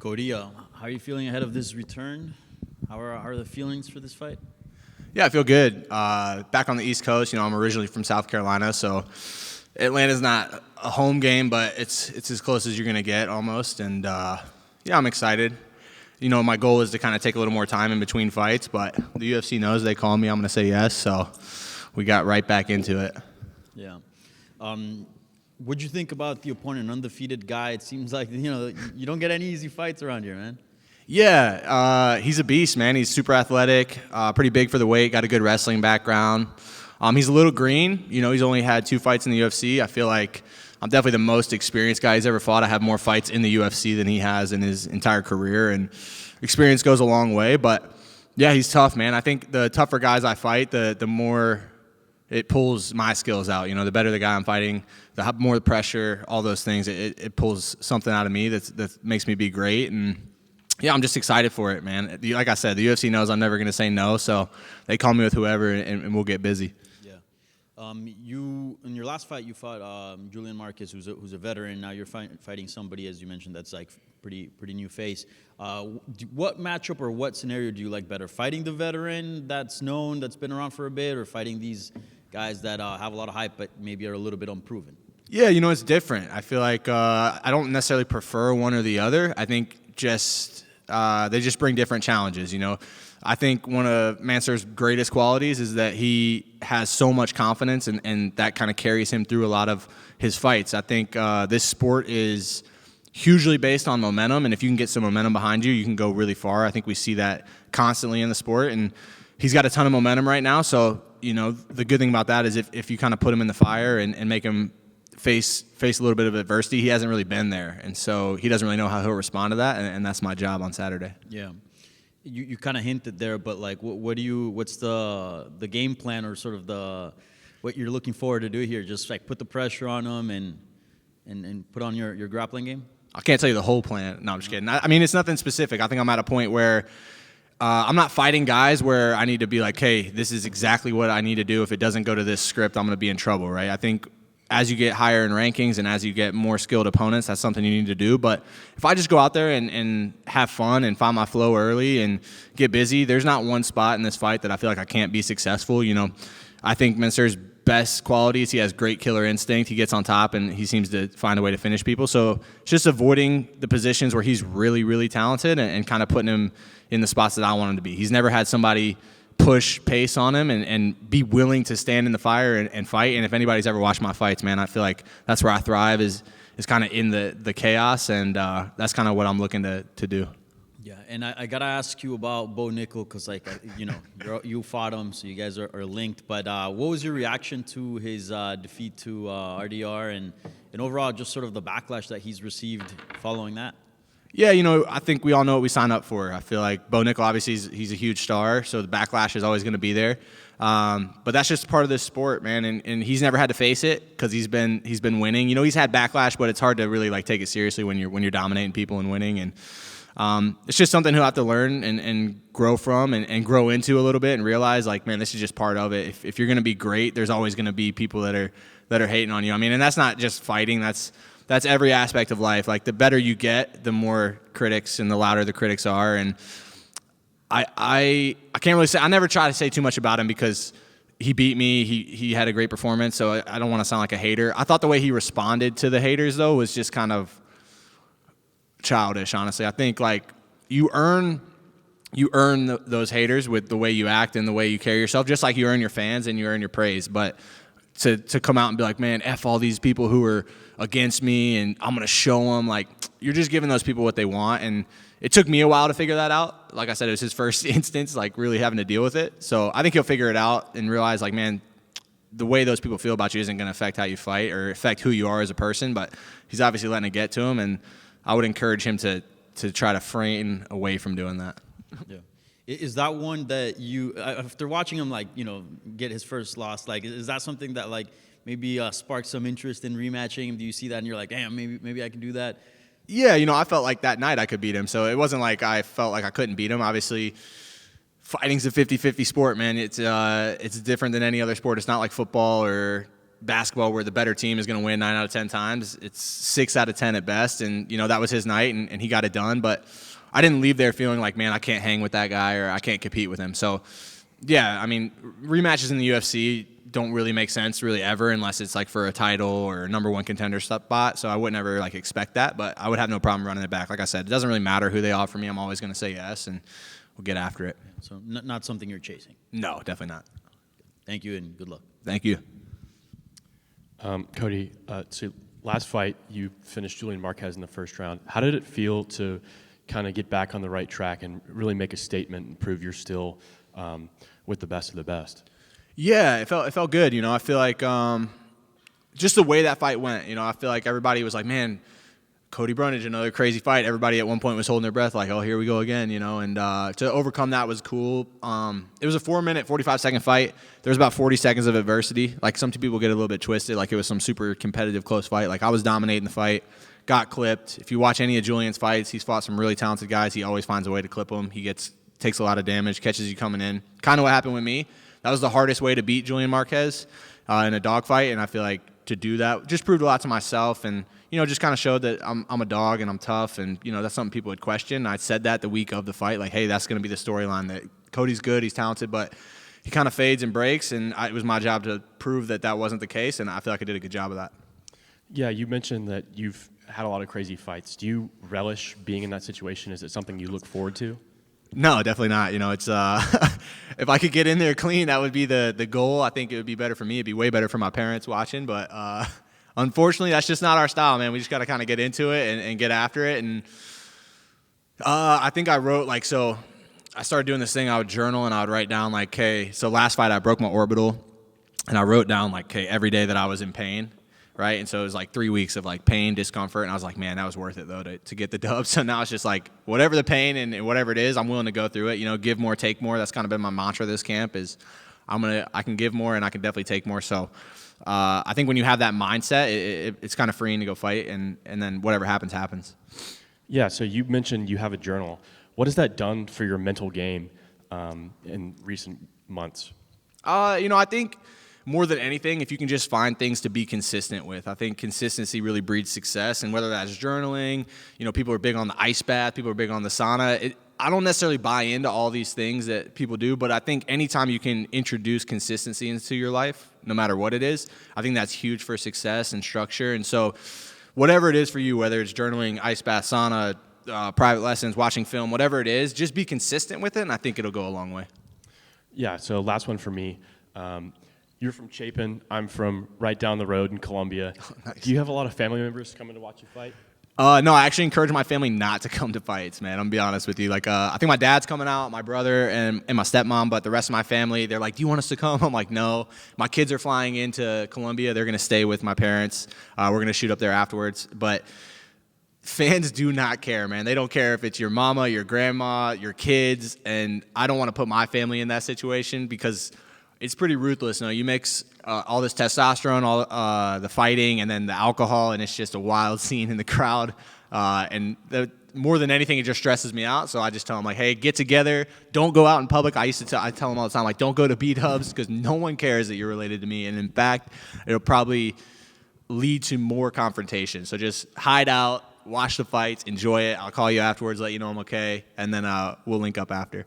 Cody, how are you feeling ahead of this return? How are the feelings for this fight? Yeah, I feel good. Back on the East Coast, I'm originally from South Carolina, so Atlanta's not a home game, but it's as close as you're going to get almost. And, I'm excited. My goal is to kind of take a little more time in between fights, but the UFC knows they call me. I'm going to say yes, so we got right back into it. Yeah. What'd you think about the opponent, an undefeated guy? It seems like, you don't get any easy fights around here, man. Yeah, he's a beast, man. He's super athletic, pretty big for the weight, got a good wrestling background. He's a little green. He's only had 2 fights in the UFC. I feel like I'm definitely the most experienced guy he's ever fought. I have more fights in the UFC than he has in his entire career, and experience goes a long way. But, yeah, he's tough, man. I think the tougher guys I fight, the more it pulls my skills out. The better the guy I'm fighting, the more the pressure, all those things, it pulls something out of me that makes me be great. And yeah, I'm just excited for it, man. Like I said, the UFC knows I'm never going to say no, so they call me with whoever, and we'll get busy. Yeah. You in your last fight, you fought Julian Marquez, who's a veteran. Now you're fighting somebody, as you mentioned, that's like pretty new face. What matchup or what scenario do you like better? Fighting the veteran that's known, that's been around for a bit, or fighting these guys that have a lot of hype but maybe are a little bit unproven? Yeah, it's different. I feel like I don't necessarily prefer one or the other. I think they just bring different challenges. I think one of Mansur's greatest qualities is that he has so much confidence, and that kind of carries him through a lot of his fights. I think this sport is hugely based on momentum, and if you can get some momentum behind you, you can go really far. I think we see that constantly in the sport, and he's got a ton of momentum right now. So, the good thing about that is if you kind of put him in the fire and make him face a little bit of adversity, he hasn't really been there, and so he doesn't really know how he'll respond to that, and that's my job on Saturday. Yeah, you kind of hinted there, but like, what's the game plan, or sort of what you're looking forward to do here? Just like put the pressure on him and put on your grappling game. I can't tell you the whole plan. No, I'm just kidding. I mean, it's nothing specific. I think I'm at a point where I'm not fighting guys where I need to be like, hey, this is exactly what I need to do. If it doesn't go to this script, I'm going to be in trouble, right? I think as you get higher in rankings and as you get more skilled opponents, that's something you need to do. But if I just go out there and have fun and find my flow early and get busy, there's not one spot in this fight that I feel like I can't be successful. I think Mansur's best qualities, he has great killer instinct. He gets on top, and he seems to find a way to finish people. So just avoiding the positions where he's really, really talented and kind of putting him in the spots that I want him to be. He's never had somebody push pace on him and be willing to stand in the fire and fight. And if anybody's ever watched my fights, man, I feel like that's where I thrive is kind of in the chaos, and that's kind of what I'm looking to do. Yeah, and I gotta ask you about Bo Nickel, because you fought him, so you guys are linked. But what was your reaction to his defeat to RDR and overall just sort of the backlash that he's received following that? Yeah, I think we all know what we signed up for. I feel like Bo Nickel, obviously, he's a huge star, so the backlash is always going to be there. But that's just part of this sport, man, and he's never had to face it because he's been winning. He's had backlash, but it's hard to really take it seriously when you're dominating people and winning. And it's just something he'll have to learn and grow from and grow into a little bit and realize, man, this is just part of it. If you're going to be great, there's always going to be people that are hating on you. I mean, and that's not just fighting. That's every aspect of life. Like, the better you get, the more critics and the louder the critics are. And I can't really say, I never try to say too much about him because he beat me. He had a great performance, so I don't want to sound like a hater. I thought the way he responded to the haters, though, was just kind of childish, honestly. I think, you earn those haters with the way you act and the way you carry yourself, just like you earn your fans and you earn your praise. But to come out and be like, man, F all these people who are against me and I'm going to show them, you're just giving those people what they want. And it took me a while to figure that out. Like I said, it was his first instance, really having to deal with it. So I think he'll figure it out and realize, man, the way those people feel about you isn't going to affect how you fight or affect who you are as a person. But he's obviously letting it get to him, and I would encourage him to try to refrain away from doing that. Yeah. Is that one that you, after watching him, get his first loss, is that something that, maybe sparked some interest in rematching him? Do you see that and you're like, damn, maybe I can do that? Yeah, I felt like that night I could beat him. So it wasn't like I felt like I couldn't beat him. Obviously, fighting's a 50-50 sport, man. It's different than any other sport. It's not like football or basketball where the better team is going to win 9 out of 10 times. It's 6 out of 10 at best. And, that was his night, and he got it done. But I didn't leave there feeling like, man, I can't hang with that guy or I can't compete with him. So, yeah, I mean, rematches in the UFC don't really make sense really ever unless it's like for a title or a number one contender spot. So I wouldn't ever like expect that, but I would have no problem running it back. Like I said, it doesn't really matter who they offer me. I'm always going to say yes, and we'll get after it. So not something you're chasing. No, definitely not. Thank you and good luck. Thank you. Cody, so last fight you finished Julian Marquez in the first round. How did it feel to kind of get back on the right track and really make a statement and prove you're still with the best of the best? Yeah, it felt good. I feel like just the way that fight went. I feel like everybody was like, man, Cody Brundage, another crazy fight. Everybody at one point was holding their breath like, oh, here we go again, and to overcome that was cool. It was a 4-minute, 45-second fight. There was about 40 seconds of adversity. Like, some people get a little bit twisted, like it was some super competitive close fight. Like, I was dominating the fight, got clipped. If you watch any of Julian's fights, he's fought some really talented guys. He always finds a way to clip them. He takes a lot of damage, catches you coming in. Kind of what happened with me. That was the hardest way to beat Julian Marquez in a dogfight, and I feel like to do that just proved a lot to myself, and just kind of showed that I'm a dog and I'm tough, and that's something people would question. I said that the week of the fight, like, hey, that's going to be the storyline, that Cody's good, he's talented, but he kind of fades and breaks, and it was my job to prove that that wasn't the case, and I feel like I did a good job of that. Yeah, you mentioned that you've had a lot of crazy fights. Do you relish being in that situation? Is it something you look forward to? No, definitely not. It's if I could get in there clean, that would be the goal. I think it would be better for me. It'd be way better for my parents watching, but unfortunately, that's just not our style, man. We just got to kind of get into it and get after it. And I think I wrote, so I started doing this thing. I would journal, and I would write down, okay, so last fight I broke my orbital, and I wrote down, okay, every day that I was in pain, right? And so it was 3 weeks of pain, discomfort, and I was like, man, that was worth it, though, to get the dub. So now it's just whatever the pain and whatever it is, I'm willing to go through it. Give more, take more. That's kind of been my mantra this camp is I can give more and I can definitely take more. So I think when you have that mindset, it's kind of freeing to go fight, and then whatever happens, happens. Yeah, so you mentioned you have a journal. What has that done for your mental game in recent months? I think more than anything, if you can just find things to be consistent with, I think consistency really breeds success. And whether that's journaling, people are big on the ice bath, people are big on the sauna. I don't necessarily buy into all these things that people do, but I think anytime you can introduce consistency into your life, no matter what it is, I think that's huge for success and structure. And so whatever it is for you, whether it's journaling, ice bath, sauna, private lessons, watching film, whatever it is, just be consistent with it, and I think it'll go a long way. Yeah, so last one for me. You're from Chapin. I'm from right down the road in Columbia. Oh, nice. Do you have a lot of family members coming to watch you fight? No, I actually encourage my family not to come to fights, man. I'm gonna be honest with you. I think my dad's coming out, my brother, and my stepmom, but the rest of my family, they're like, do you want us to come? I'm like, no. My kids are flying into Columbia. They're gonna stay with my parents. We're gonna shoot up there afterwards. But fans do not care, man. They don't care if it's your mama, your grandma, your kids, and I don't want to put my family in that situation because it's pretty ruthless. You mix all this testosterone, all the fighting, and then the alcohol, and it's just a wild scene in the crowd. More than anything, it just stresses me out. So I just tell them, hey, get together. Don't go out in public. I tell them all the time, don't go to B-dubs because no one cares that you're related to me. And in fact, it'll probably lead to more confrontation. So just hide out, watch the fights, enjoy it. I'll call you afterwards, let you know I'm okay, and then we'll link up after.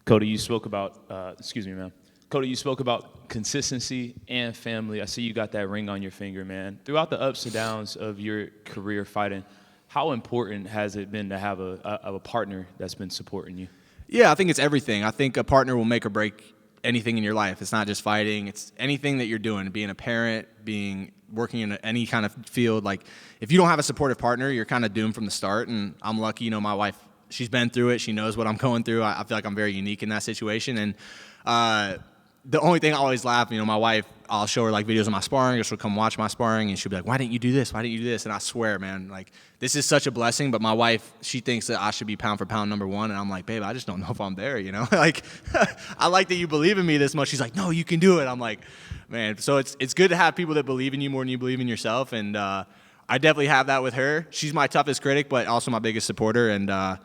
Cody, you spoke about, excuse me, man. Cody, you spoke about consistency and family. I see you got that ring on your finger, man. Throughout the ups and downs of your career fighting, how important has it been to have a partner that's been supporting you? Yeah, I think it's everything. I think a partner will make or break anything in your life. It's not just fighting. It's anything that you're doing, being a parent, working in any kind of field. If you don't have a supportive partner, you're kind of doomed from the start. And I'm lucky, my wife, she's been through it. She knows what I'm going through. I feel like I'm very unique in that situation. And the only thing I always laugh, my wife, I'll show her videos of my sparring, or she'll come watch my sparring, and she'll be like, why didn't you do this? Why didn't you do this? And I swear, man, this is such a blessing, but my wife, she thinks that I should be pound for pound number one, and I'm like, babe, I just don't know if I'm there, I like that you believe in me this much. She's like, no, you can do it. I'm like, man, so it's good to have people that believe in you more than you believe in yourself, and I definitely have that with her. She's my toughest critic, but also my biggest supporter, and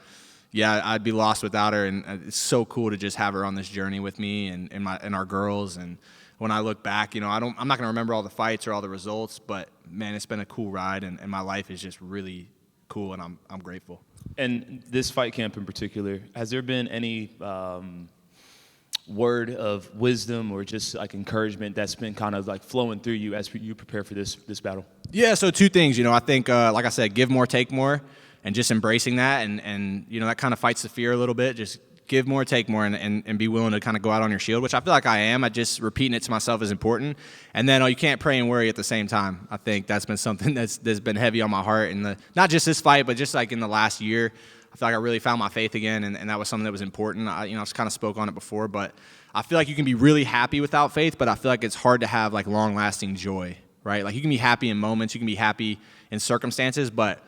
yeah, I'd be lost without her, and it's so cool to just have her on this journey with me and our girls, and when I look back. I'm not going to remember all the fights or all the results, but man, it's been a cool ride, and my life is just really cool, and I'm grateful. And this fight camp in particular, has there been any word of wisdom or just like encouragement that's been kind of like flowing through you as you prepare for this battle? Yeah, so two things. I think, like I said, give more, take more, and just embracing that, and that kind of fights the fear a little bit. Just give more, take more, and be willing to kind of go out on your shield, which I feel like I am. I just repeating it to myself is important. And then you can't pray and worry at the same time. I think that's been something that's been heavy on my heart, and not just this fight, but just like in the last year. I feel like I really found my faith again, and that was something that was important. I've kind of spoke on it before, but I feel like you can be really happy without faith, but I feel like it's hard to have like long-lasting joy, right? Like you can be happy in moments, you can be happy in circumstances, but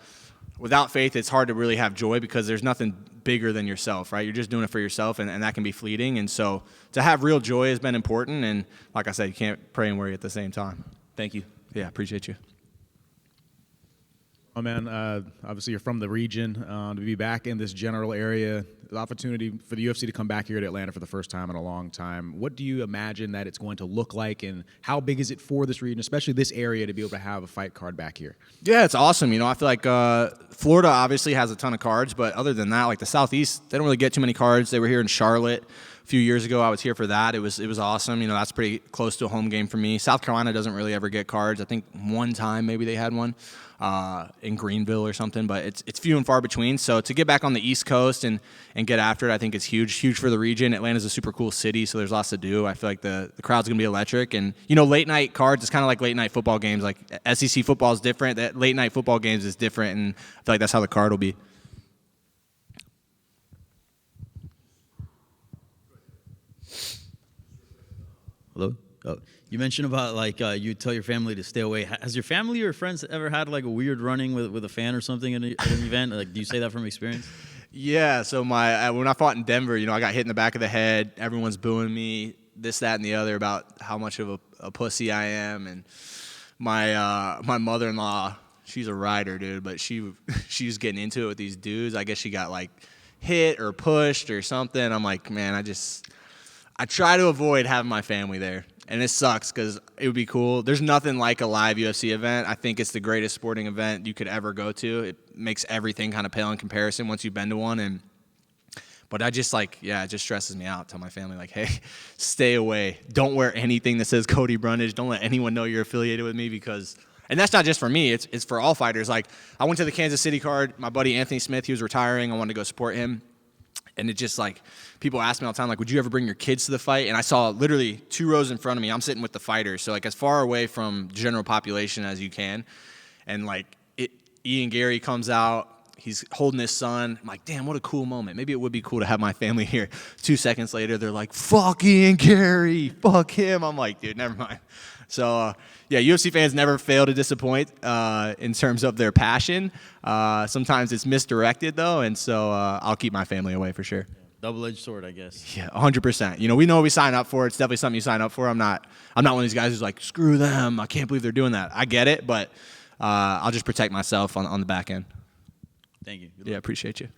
without faith, it's hard to really have joy because there's nothing bigger than yourself, right? You're just doing it for yourself, and that can be fleeting. And so to have real joy has been important, and like I said, you can't pray and worry at the same time. Thank you. Yeah, appreciate you. Oh, man, obviously you're from the region. To be back in this general area, the opportunity for the UFC to come back here to Atlanta for the first time in a long time. What do you imagine that it's going to look like, and how big is it for this region, especially this area, to be able to have a fight card back here? Yeah, it's awesome. I feel like Florida obviously has a ton of cards, but other than that, like the Southeast, they don't really get too many cards. They were here in Charlotte a few years ago. I was here for that. It was awesome. That's pretty close to a home game for me. South Carolina doesn't really ever get cards. I think one time maybe they had one in Greenville or something, but it's few and far between. So to get back on the East Coast and get after it, I think it's huge for the region. Atlanta's a super cool city, so there's lots to do. I feel like the crowd's gonna be electric, and late night cards, it's kind of like late night football games. Like SEC football is different. That late night football games is different, and I feel like that's how the card will be. Hello? Oh, you mentioned about like you tell your family to stay away. Has your family or friends ever had like a weird run-in with a fan or something at an event? Like, do you say that from experience? Yeah, so when I fought in Denver, I got hit in the back of the head. Everyone's booing me, this, that, and the other about how much of a pussy I am. And my mother-in-law, she's a rider, dude, but she was getting into it with these dudes. I guess she got like hit or pushed or something. I'm like, man, I try to avoid having my family there. And it sucks because it would be cool. There's nothing like a live UFC event. I think it's the greatest sporting event you could ever go to. It makes everything kind of pale in comparison once you've been to one. But it just stresses me out. Tell my family, like, hey, stay away. Don't wear anything that says Cody Brundage. Don't let anyone know you're affiliated with me and that's not just for me. It's for all fighters. Like, I went to the Kansas City card. My buddy Anthony Smith, he was retiring. I wanted to go support him. And it just like, people ask me all the time, like, would you ever bring your kids to the fight? And I saw literally 2 rows in front of me. I'm sitting with the fighters. So like as far away from general population as you can. And like Ian Gary comes out. He's holding his son. I'm like, damn, what a cool moment. Maybe it would be cool to have my family here. 2 seconds later, they're like, fuck Ian Gary. Fuck him. I'm like, dude, never mind. So, UFC fans never fail to disappoint in terms of their passion. Sometimes it's misdirected, though, and so I'll keep my family away for sure. Double-edged sword, I guess. Yeah, 100%. We know what we sign up for. It's definitely something you sign up for. I'm not one of these guys who's like, screw them. I can't believe they're doing that. I get it, but I'll just protect myself on the back end. Thank you. Yeah, appreciate you.